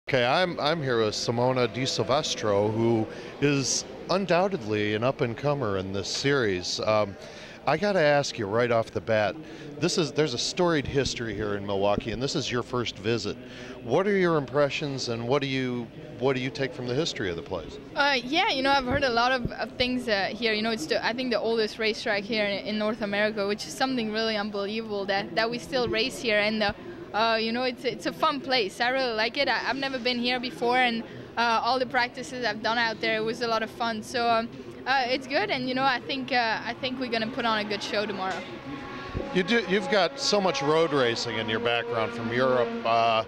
Okay, I'm here with Simona de Silvestro, who is undoubtedly an up-and-comer in this series. I got to ask you right off the bat, there's a storied history here in Milwaukee, and this is your first visit. What are your impressions, and what do you take from the history of the place? Yeah, I've heard a lot of things here. It's I think the oldest racetrack here in North America, which is something really unbelievable that we still race here. And it's a fun place. I really like it. I've never been here before, and all the practices I've done out there, it was a lot of fun. So it's good, and I think we're gonna put on a good show tomorrow. You've got so much road racing in your background from Europe.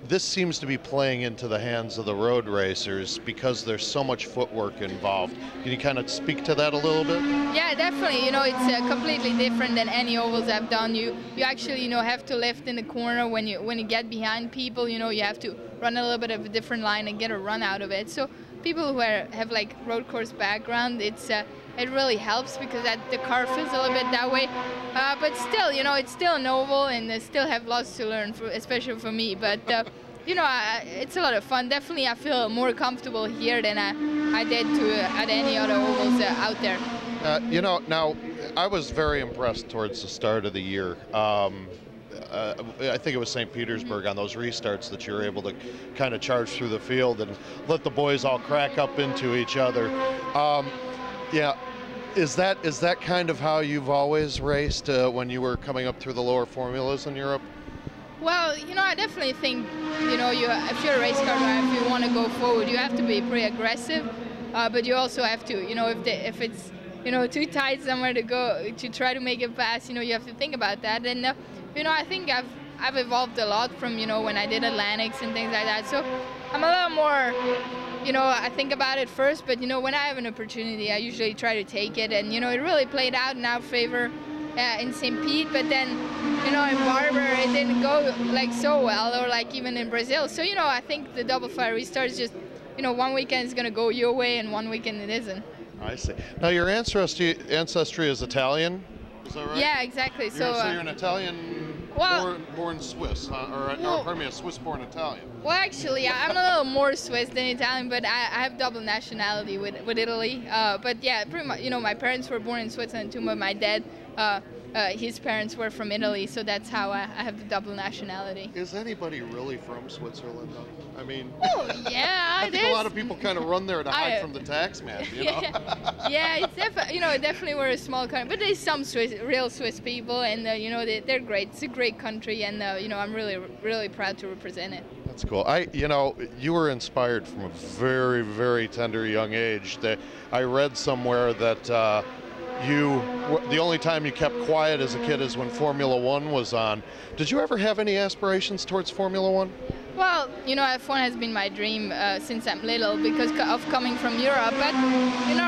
This seems to be playing into the hands of the road racers because there's so much footwork involved. Can you kind of speak to that a little bit? Yeah, definitely. It's completely different than any ovals I've done. You actually have to lift in the corner when you get behind people. You have to run a little bit of a different line and get a run out of it. So people who have like road course background, it really helps because the car feels a little bit that way. But still, it's still an oval, and they still have lots to learn, especially for me. But it's a lot of fun. Definitely, I feel more comfortable here than I did at any other ovals out there. Now I was very impressed towards the start of the year. I think it was St. Petersburg on those restarts that you were able to kind of charge through the field and let the boys all crack up into each other. Yeah, is that kind of how you've always raced when you were coming up through the lower formulas in Europe? Well, I definitely think, if you're a race car driver, if you want to go forward, you have to be pretty aggressive, but you also have to, if it's, too tight somewhere to go, to try to make it fast, you have to think about that. And, I think I've evolved a lot from, when I did Atlantics and things like that. So I'm a little more, I think about it first, but, when I have an opportunity, I usually try to take it. And, it really played out in our favor in St. Pete, but then, in Barber, it didn't go like so well, or like even in Brazil. So, I think the double fire restart is just, one weekend is going to go your way and one weekend it isn't. I see. Now, your ancestry is Italian, is that right? Yeah, exactly. So you're an Italian, born Swiss, pardon me, a Swiss-born Italian. Well, actually, I'm a little more Swiss than Italian, but I have double nationality with Italy. But yeah, pretty much, my parents were born in Switzerland too, but my dad, his parents were from Italy, so that's how I have the double nationality. Is anybody really from Switzerland, though? I mean, oh, yeah, I think a lot of people kind of run there to hide from the tax man, Yeah, it's definitely we're a small country, but there's some real Swiss people, and they're great. It's a great country, and I'm really, really proud to represent it. That's cool. You were inspired from a very, very tender young age. I read somewhere that the only time you kept quiet as a kid is when Formula One was on. Did you ever have any aspirations towards Formula One? Well, F1 has been my dream since I'm little because of coming from Europe. But,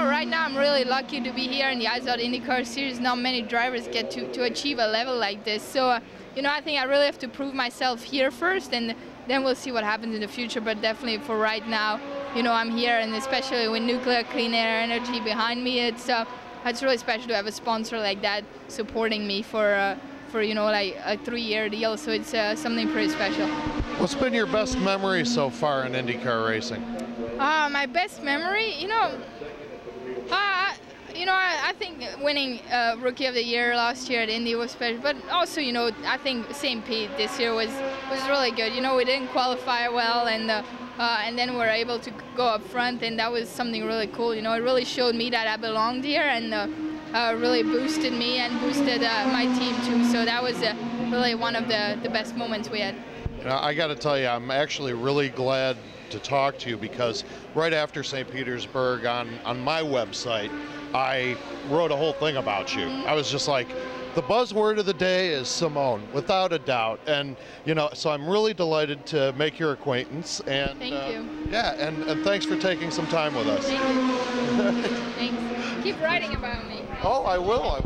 right now I'm really lucky to be here in the IndyCar series. Not many drivers get to achieve a level like this. So, I think I really have to prove myself here first, and then we'll see what happens in the future. But definitely for right now, I'm here, and especially with nuclear clean air energy behind me, it's really special to have a sponsor like that supporting me for like a 3-year deal. So it's something pretty special. What's been your best memory so far in IndyCar racing? My best memory, I think winning Rookie of the Year last year at Indy was special, but also, I think St. Pete this year was really good. We didn't qualify well, and then we were able to go up front, and that was something really cool. It really showed me that I belonged here, and really boosted me and boosted my team too. So that was really one of the best moments we had. I got to tell you, I'm actually really glad to talk to you because right after St. Petersburg on my website, I wrote a whole thing about you. I was just like, the buzzword of the day is Simone, without a doubt. And, so I'm really delighted to make your acquaintance. And, Thank you. Yeah, and thanks for taking some time with us. Thank you. Thanks. Keep writing about me. Oh, I will.